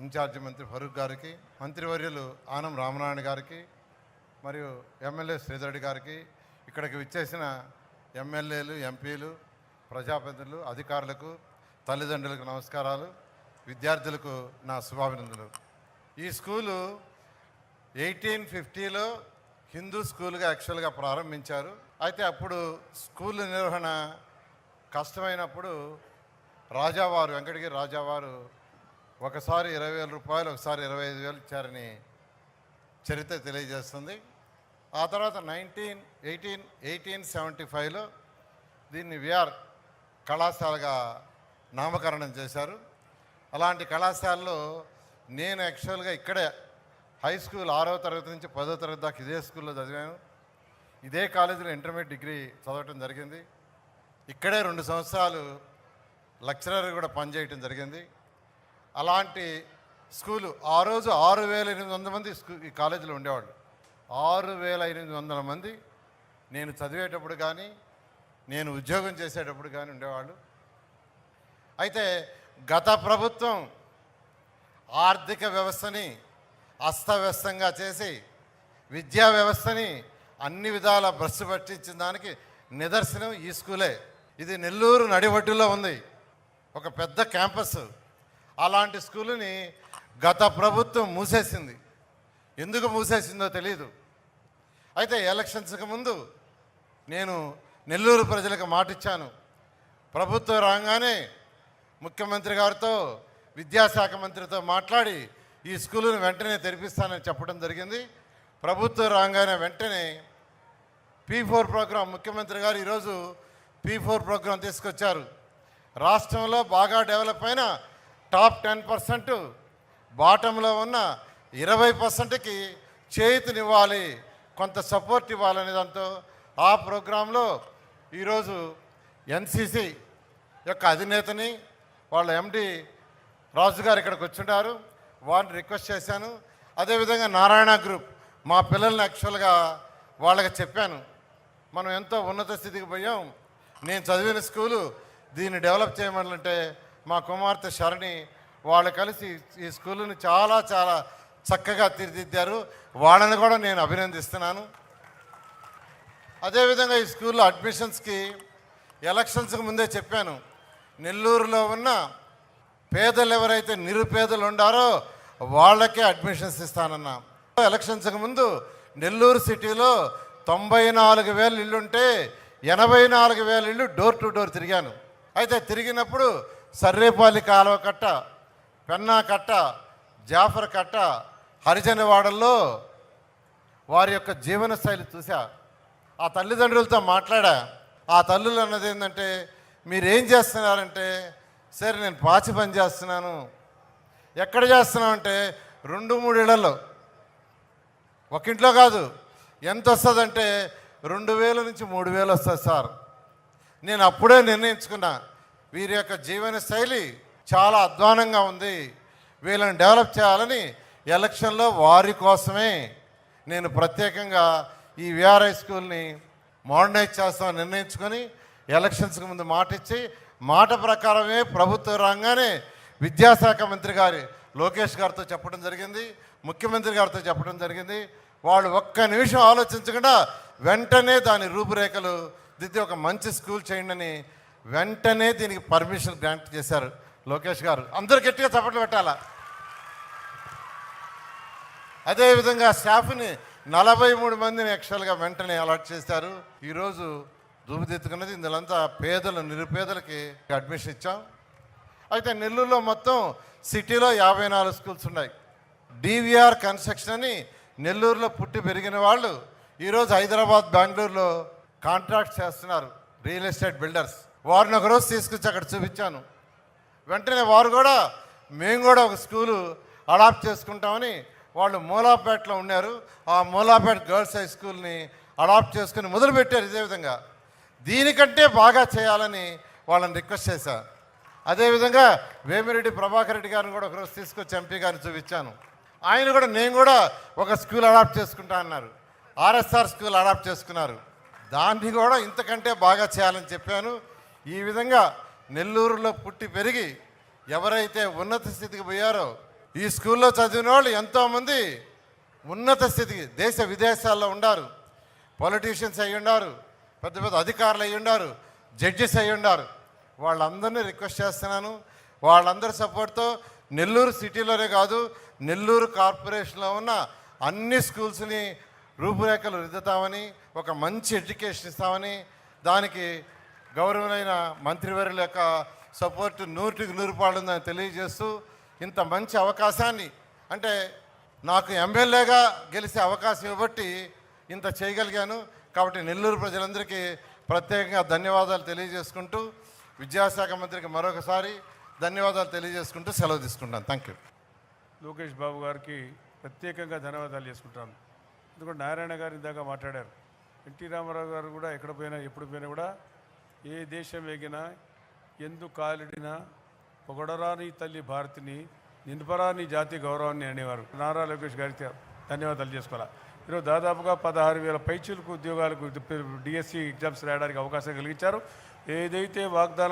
Incharge మంత్రి ఫరూక్ గారికి, మంత్రివర్యులు ఆనం రామనారాయణ గారికి, మరియు ఎమ్మెల్యే శ్రీధరెడ్డి గారికి, ఇక్కడికి విచ్చేసిన ఎమ్మెల్యేలు, ఎంపీలు, ప్రజాప్రతినిధులు, అధికారులకు, తల్లిదండ్రులకు నమస్కారాలు, విద్యార్థులకు నా శుభాభినందనలు. ఈ స్కూలు 1850లో హిందూ స్కూల్గా యాక్చువల్గా ప్రారంభించారు. అయితే అప్పుడు స్కూల్ నిర్వహణ కష్టమైనప్పుడు రాజావారు, వెంకటగిరి రాజావారు ఒకసారి 20,000 రూపాయలు, ఒకసారి 25,000 ఇచ్చారని చరిత్ర తెలియజేస్తుంది. ఆ తర్వాత 1875లో దీన్ని విఆర్ కళాశాలగా నామకరణం చేశారు. అలాంటి కళాశాలలో నేను యాక్చువల్గా ఇక్కడే హై స్కూల్ 6వ తరగతి నుంచి 10వ తరగతి దాకా ఇదే స్కూల్లో చదివాను. ఇదే కాలేజీలో ఇంటర్మీడియట్ డిగ్రీ చదవటం జరిగింది. ఇక్కడే 2 సంవత్సరాలు లెక్చరర్ కూడా పనిచేయటం జరిగింది. అలాంటి స్కూలు ఆ రోజు 6,800 మంది ఈ కాలేజీలో ఉండేవాళ్ళు. 6,800 మంది నేను చదివేటప్పుడు కానీ, నేను ఉద్యోగం చేసేటప్పుడు కానీ ఉండేవాళ్ళు. అయితే గత ప్రభుత్వం ఆర్థిక వ్యవస్థని అస్తవ్యస్తంగా చేసి విద్యా వ్యవస్థని అన్ని విధాల భ్రష్టు పట్టించిన దానికి నిదర్శనం ఈ స్కూలే. ఇది నెల్లూరు నడివడ్డులో ఉంది, ఒక పెద్ద క్యాంపస్. అలాంటి స్కూలుని గత ప్రభుత్వం మూసేసింది. ఎందుకు మూసేసిందో తెలియదు. అయితే ఎలక్షన్స్కి ముందు నేను నెల్లూరు ప్రజలకు మాటిచ్చాను. ప్రభుత్వం రాగానే ముఖ్యమంత్రి గారితో, విద్యాశాఖ మంత్రితో మాట్లాడి ఈ స్కూలును వెంటనే తెరిపిస్తానని చెప్పడం జరిగింది. ప్రభుత్వం రాగానే వెంటనే P4 ప్రోగ్రాం, ముఖ్యమంత్రి గారు ఈరోజు P4 ప్రోగ్రాం తీసుకొచ్చారు. రాష్ట్రంలో బాగా డెవలప్ అయిన టాప్ 10%, బాటంలో ఉన్న 20%కి చేతినివ్వాలి, కొంత సపోర్ట్ ఇవ్వాలనే దాంతో ఆ ప్రోగ్రాంలో ఈరోజు NCC యొక్క అధినేతని, వాళ్ళ MD రాజు గారు ఇక్కడికి వచ్చుంటారు, వారిని రిక్వెస్ట్ చేశాను. అదేవిధంగా నారాయణ గ్రూప్, మా పిల్లల్ని యాక్చువల్గా వాళ్ళకి చెప్పాను, మనం ఎంతో ఉన్నత స్థితికి పోయాం, నేను చదివిన స్కూలు దీన్ని డెవలప్ చేయమంటే మా కుమార్తె శరణి వాళ్ళు కలిసి ఈ స్కూలుని చాలా చాలా చక్కగా తీర్చిదిద్దారు. వాళ్ళని కూడా నేను అభినందిస్తున్నాను. అదేవిధంగా ఈ స్కూల్లో అడ్మిషన్స్కి ఎలక్షన్స్కి ముందే చెప్పాను, నెల్లూరులో ఉన్న పేదలు ఎవరైతే నిరుపేదలు ఉండారో వాళ్ళకే అడ్మిషన్స్ ఇస్తానన్నా. ఎలక్షన్స్కి ముందు నెల్లూరు సిటీలో 94,000 ఇళ్ళుంటే 84,000 ఇళ్ళు డోర్ టు డోర్ తిరిగాను. అయితే తిరిగినప్పుడు సర్రేపల్లి కాలువ కట్ట, పెన్నా కట్ట, జాఫర్ కట్ట, హరిజనవాడల్లో వారి యొక్క జీవన శైలి చూసా. ఆ తల్లిదండ్రులతో మాట్లాడా. ఆ తల్లులు అన్నది ఏంటంటే, మీరేం చేస్తున్నారంటే, సరే నేను పాచి పని చేస్తున్నాను. ఎక్కడ చేస్తున్నామంటే 2-3 ఇళ్లలో, ఒక ఇంట్లో కాదు. ఎంత వస్తుందంటే 2,000 నుంచి 3,000 వస్తుంది సార్. నేను అప్పుడే నిర్ణయించుకున్నా, వీరి యొక్క జీవన శైలి చాలా అధ్వానంగా ఉంది, వీళ్ళని డెవలప్ చేయాలని ఎలక్షన్లో వారి కోసమే నేను ప్రత్యేకంగా ఈ విఆర్ఐ స్కూల్ని మోడర్నైజ్ చేస్తామని నిర్ణయించుకొని ఎలక్షన్స్కి ముందు మాట ఇచ్చి, మాట ప్రకారమే ప్రభుత్వం రాగానే విద్యాశాఖ మంత్రి గారి లోకేష్ గారితో చెప్పడం జరిగింది, ముఖ్యమంత్రి గారితో చెప్పడం జరిగింది. వాళ్ళు ఒక్క నిమిషం ఆలోచించకుండా వెంటనే దాని రూపురేఖలు దిద్ది ఒక మంచి స్కూల్ చేయండి అని వెంటనే దీనికి పర్మిషన్ గ్రాంట్ చేశారు లోకేష్ గారు. అందరూ గట్టిగా చప్పట్లు పెట్టాలా. అదేవిధంగా స్టాఫ్ని 43 మందిని యాక్చువల్గా వెంటనే అలాట్ చేశారు. ఈరోజు రూపుదిద్దుకున్నది ఇందులంతా పేదలు, నిరుపేదలకి అడ్మిషన్ ఇచ్చాం. అయితే నెల్లూరులో మొత్తం సిటీలో 54 స్కూల్స్ ఉన్నాయి. DVR కన్స్ట్రక్షన్ అని నెల్లూరులో పుట్టి పెరిగిన వాళ్ళు ఈరోజు హైదరాబాద్, బెంగళూరులో కాంట్రాక్ట్ చేస్తున్నారు, రియల్ ఎస్టేట్ బిల్డర్స్. వారిని ఒకరోజు తీసుకొచ్చి అక్కడ చూపించాను. వెంటనే వారు కూడా, మేము కూడా ఒక స్కూలు అడాప్ట్ చేసుకుంటామని వాళ్ళు మూలాపేటలో ఉన్నారు. ఆ మూలాపేట గర్ల్స్ హై స్కూల్ని అడాప్ట్ చేసుకుని మొదలుపెట్టారు. ఇదే విధంగా దీనికంటే బాగా చేయాలని వాళ్ళని రిక్వెస్ట్ చేశాను. అదేవిధంగా వేమిరెడ్డి ప్రభాకర్ రెడ్డి గారిని కూడా ఒకరోజు తీసుకొచ్చి MP గారిని చూపించాను. ఆయన కూడా, నేను కూడా ఒక స్కూల్ అడాప్ట్ చేసుకుంటా అన్నారు. RSR స్కూల్ అడాప్ట్ చేసుకున్నారు. దాన్ని కూడా ఇంతకంటే బాగా చేయాలని చెప్పాను. ఈ విధంగా నెల్లూరులో పుట్టి పెరిగి ఎవరైతే ఉన్నత స్థితికి పోయారో ఈ స్కూల్లో చదివిన వాళ్ళు ఎంతోమంది ఉన్నత స్థితికి దేశ విదేశాల్లో ఉండారు. పొలిటీషియన్స్ అయ్యి ఉన్నారు, పెద్ద పెద్ద అధికారులు అయ్యి ఉన్నారు, జడ్జెస్ అయ్యి ఉన్నారు. వాళ్ళందరినీ రిక్వెస్ట్ చేస్తున్నాను, వాళ్ళందరి సపోర్ట్తో నెల్లూరు సిటీలోనే కాదు, నెల్లూరు కార్పొరేషన్లో ఉన్న అన్ని స్కూల్స్ని రూపురేఖలు రుద్దుతామని, ఒక మంచి ఎడ్యుకేషన్ ఇస్తామని, దానికి గౌరవమైన మంత్రివర్యుల యొక్క సపోర్టు 100% ఉందని తెలియజేస్తూ, ఇంత మంచి అవకాశాన్ని, అంటే నాకు ఎమ్మెల్యేగా గెలిచే అవకాశం ఇవ్వబట్టి ఇంత చేయగలిగాను. కాబట్టి నెల్లూరు ప్రజలందరికీ ప్రత్యేకంగా ధన్యవాదాలు తెలియజేసుకుంటూ, విద్యాశాఖ మంత్రికి మరొకసారి ధన్యవాదాలు తెలియజేసుకుంటూ సెలవు తీసుకుంటాను. Thank you. లోకేష్ బాబు గారికి ప్రత్యేకంగా ధన్యవాదాలు చేసుకుంటాను. ఎందుకంటే నారాయణ గారు ఇందాక మాట్లాడారు. ఎన్టీ రామారావు గారు కూడా ఎక్కడ పోయినా ఎప్పుడు పోయినా కూడా ఏ దేశం ఎగినా ఎందు కాలిడినా పొగడరాని తల్లి భారతిని నింపరాని జాతి గౌరవాన్ని అనేవారు. నారా లోకేష్ గారికి ధన్యవాదాలు చేసుకోవాలి. ఈరోజు దాదాపుగా 16,000 పైచీలకు ఉద్యోగాలకు డిఎస్సి ఎగ్జామ్స్ రాయడానికి అవకాశం కలిగించారు. ఏదైతే వాగ్దానం